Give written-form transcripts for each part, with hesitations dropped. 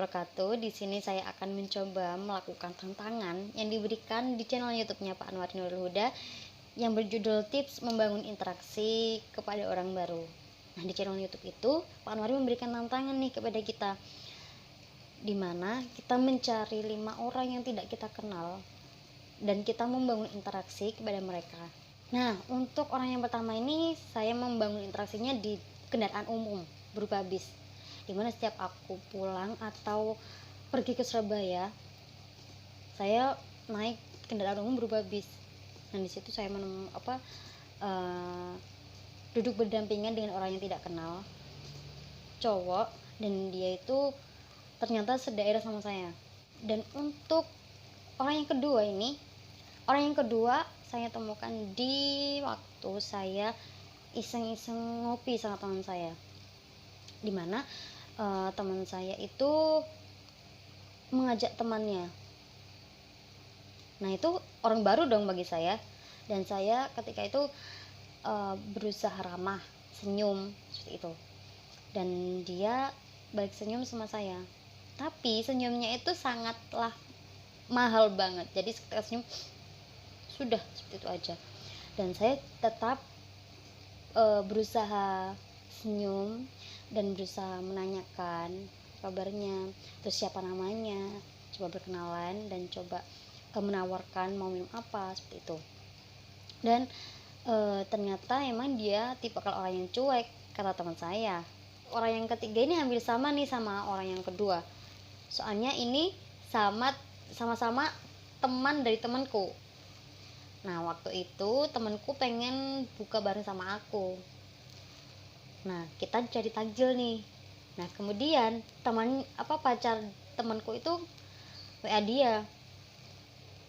wabarakatuh. Di sini saya akan mencoba melakukan tantangan yang diberikan di channel YouTube-nya Pak Anwar Nurul Huda yang berjudul Tips Membangun Interaksi kepada Orang Baru. Nah, di channel YouTube itu Pak Anwar memberikan tantangan nih kepada kita, di mana kita mencari 5 orang yang tidak kita kenal dan kita membangun interaksi kepada mereka. Nah, untuk orang yang pertama ini saya membangun interaksinya di kendaraan umum berupa bis, dimana setiap aku pulang atau pergi ke Surabaya, saya naik kendaraan umum berupa bis. Dan di situ saya duduk berdampingan dengan orang yang tidak kenal, cowok, dan dia itu ternyata sedaerah sama saya. Dan untuk orang yang kedua saya temukan di waktu saya iseng-iseng ngopi sama teman saya, dimana teman saya itu mengajak temannya. Nah, itu orang baru dong bagi saya, dan saya ketika itu berusaha ramah, senyum seperti itu, dan dia balik senyum sama saya, tapi senyumnya itu sangatlah mahal banget. Jadi ketika senyum sudah seperti itu aja, dan saya tetap berusaha senyum dan berusaha menanyakan kabarnya, terus siapa namanya, coba berkenalan dan coba menawarkan mau minum apa seperti itu. Dan ternyata emang dia tipe kalau orang yang cuek, kata teman saya. Orang yang ketiga ini hampir sama nih sama orang yang kedua, soalnya ini sama-sama teman dari temanku. Nah, waktu itu temanku pengen buka bareng sama aku. Nah, kita cari takjil nih. Nah, kemudian pacar temanku itu WA dia,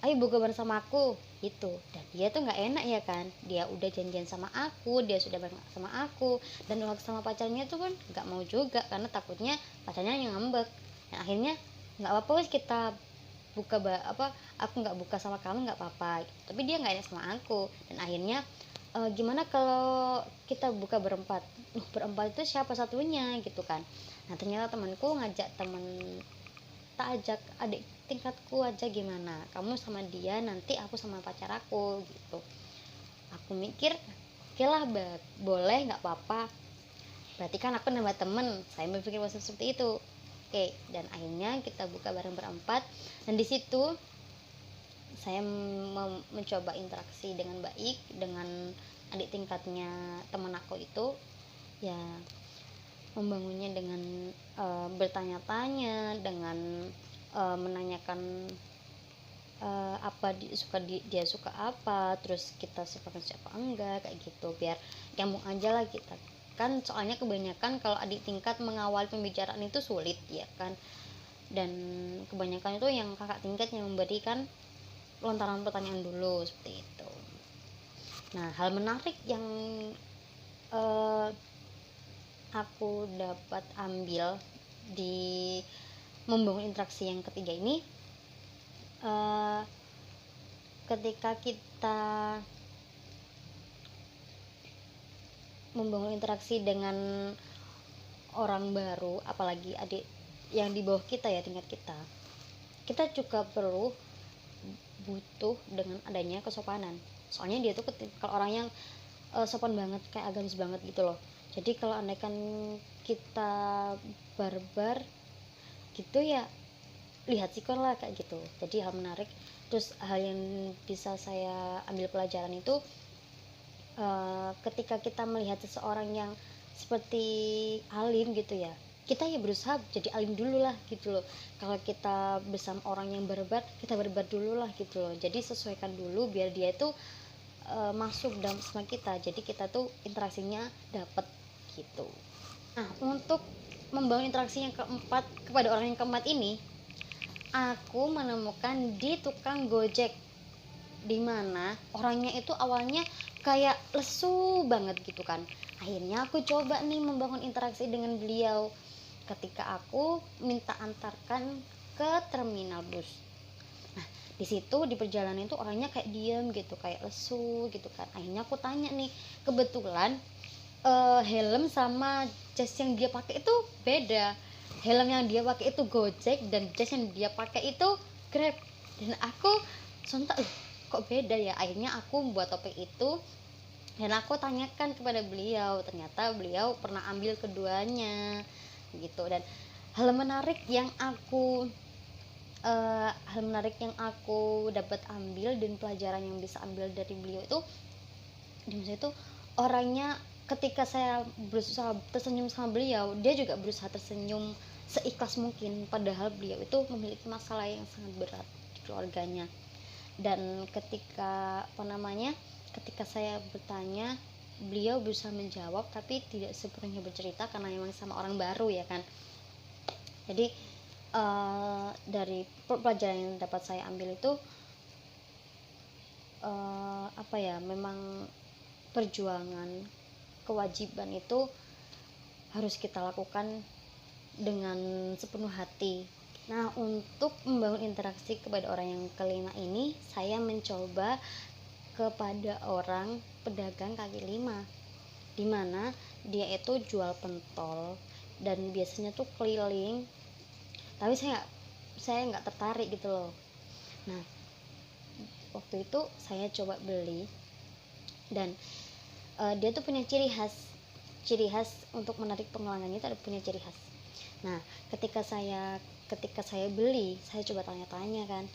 ayo buka bareng sama aku gitu. Dan dia tuh nggak enak ya kan, dia udah janjian sama aku, dia sudah bareng sama aku, dan waktu sama pacarnya tuh kan nggak mau juga karena takutnya pacarnya yang ngambek. Dan akhirnya nggak apa-apa wes, kita buka aku nggak buka sama kamu nggak apa-apa gitu. Tapi dia nggak enak sama aku, dan akhirnya gimana kalau kita buka berempat. Berempat itu siapa satunya gitu kan. Nah, ternyata temanku ngajak tak ajak adik tingkatku aja, gimana kamu sama dia, nanti aku sama pacar aku gitu. Aku mikir oke lah, boleh, nggak apa-apa, berarti kan aku nambah temen. Saya berpikir seperti itu. Oke, dan akhirnya kita buka bareng berempat, dan di situ saya mencoba interaksi dengan baik dengan adik tingkatnya teman aku itu, ya membangunnya dengan bertanya-tanya, dengan menanyakan dia suka apa, terus kita suka siapa enggak, kayak gitu, biar nyambung aja lah kita kan. Soalnya kebanyakan kalau adik tingkat mengawal pembicaraan itu sulit ya kan, dan kebanyakan itu yang kakak tingkat yang memberikan lontaran pertanyaan dulu seperti itu. Nah, hal menarik yang aku dapat ambil di membangun interaksi yang ketiga ini, ketika kita membangun interaksi dengan orang baru, apalagi adik yang di bawah kita ya, tingkat kita juga butuh dengan adanya kesopanan. Soalnya dia tuh kalau orang yang sopan banget, kayak agamis banget gitu loh. Jadi kalau andaikan kita barbar gitu ya, lihat sikon lah kayak gitu. Jadi hal menarik. Terus hal yang bisa saya ambil pelajaran itu, ketika kita melihat seseorang yang seperti alim gitu ya, kita ya berusaha jadi alim dulu lah gitu loh. Kalau kita bersama orang yang barbar, kita barbar dulu lah gitu loh. Jadi sesuaikan dulu biar dia itu masuk dalam sama kita, jadi kita tuh interaksinya dapet gitu. Nah, untuk membangun interaksi yang keempat kepada orang yang keempat ini, aku menemukan di tukang Gojek, dimana orangnya itu awalnya kayak lesu banget gitu kan. Akhirnya aku coba nih membangun interaksi dengan beliau ketika aku minta antarkan ke terminal bus. Nah, di situ di perjalanan itu orangnya kayak diem gitu, kayak lesu gitu kan. Akhirnya aku tanya nih, kebetulan helm sama jas yang dia pakai itu beda. helm yang dia pakai itu Gojek dan jas yang dia pakai itu Grab. Dan aku sontak, kok beda ya. Akhirnya aku buat topik itu dan aku tanyakan kepada beliau, ternyata beliau pernah ambil keduanya gitu. Dan hal menarik yang aku dapat ambil dan pelajaran yang bisa ambil dari beliau itu, di masa itu orangnya, ketika saya berusaha tersenyum sama beliau, dia juga berusaha tersenyum seikhlas mungkin, padahal beliau itu memiliki masalah yang sangat berat di keluarganya. Dan ketika saya bertanya, beliau berusaha menjawab tapi tidak sepenuhnya bercerita karena memang sama orang baru ya kan. Jadi dari pelajaran yang dapat saya ambil itu memang perjuangan, kewajiban itu harus kita lakukan dengan sepenuh hati. Nah, untuk membangun interaksi kepada orang yang kelima ini, saya mencoba kepada orang pedagang kaki lima, dimana dia itu jual pentol dan biasanya tuh keliling, tapi saya nggak tertarik gitu loh. Nah, waktu itu saya coba beli dan dia tuh punya ciri khas untuk menarik pengelangannya, itu ada punya ciri khas. Nah, ketika saya beli, saya coba tanya-tanya kan,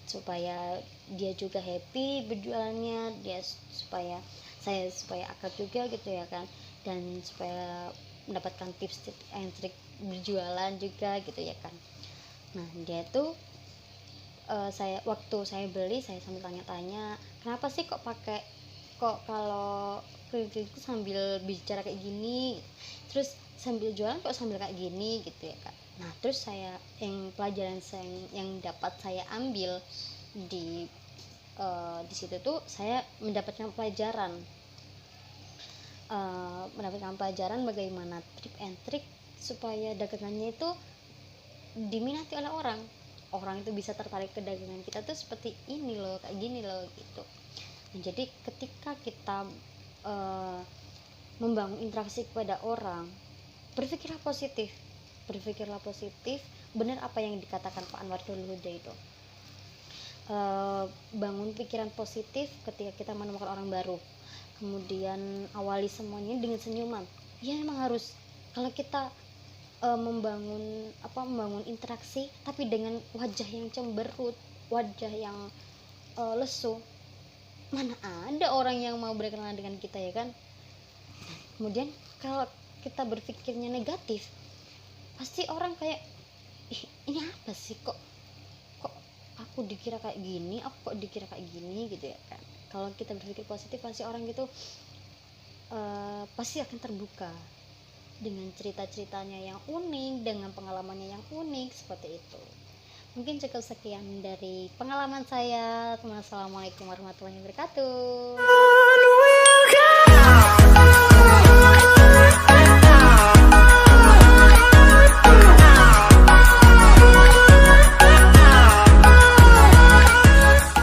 supaya dia juga happy berjualannya, supaya akrab juga gitu ya kan, dan supaya mendapatkan tips and trik berjualan juga gitu ya kan. Nah, dia tuh waktu saya beli, saya sambil tanya-tanya, kenapa sih kok kalau keliling sambil bicara kayak gini, terus sambil jualan kok sambil kayak gini gitu ya kan. Nah, terus pelajaran yang dapat saya ambil di situ tuh, saya mendapatkan pelajaran bagaimana tip and trik supaya dagangannya itu diminati oleh orang itu bisa tertarik ke dagangan kita tuh seperti ini loh, kayak gini loh gitu. Nah, jadi ketika kita membangun interaksi kepada orang, berpikirlah positif, benar apa yang dikatakan Pak Anwar Huda itu, bangun pikiran positif ketika kita menemukan orang baru, kemudian awali semuanya dengan senyuman. Ya emang harus, kalau kita membangun interaksi tapi dengan wajah yang cemberut, wajah yang lesu, mana ada orang yang mau berkenalan dengan kita ya kan. Kemudian kalau kita berpikirnya negatif, pasti orang kayak, ini apa sih, kok aku dikira kayak gini gitu ya kan. Kalau kita berpikir positif, pasti orang gitu pasti akan terbuka dengan cerita-ceritanya yang unik, dengan pengalamannya yang unik seperti itu. Mungkin cukup sekian dari pengalaman saya. Assalamualaikum warahmatullahi wabarakatuh.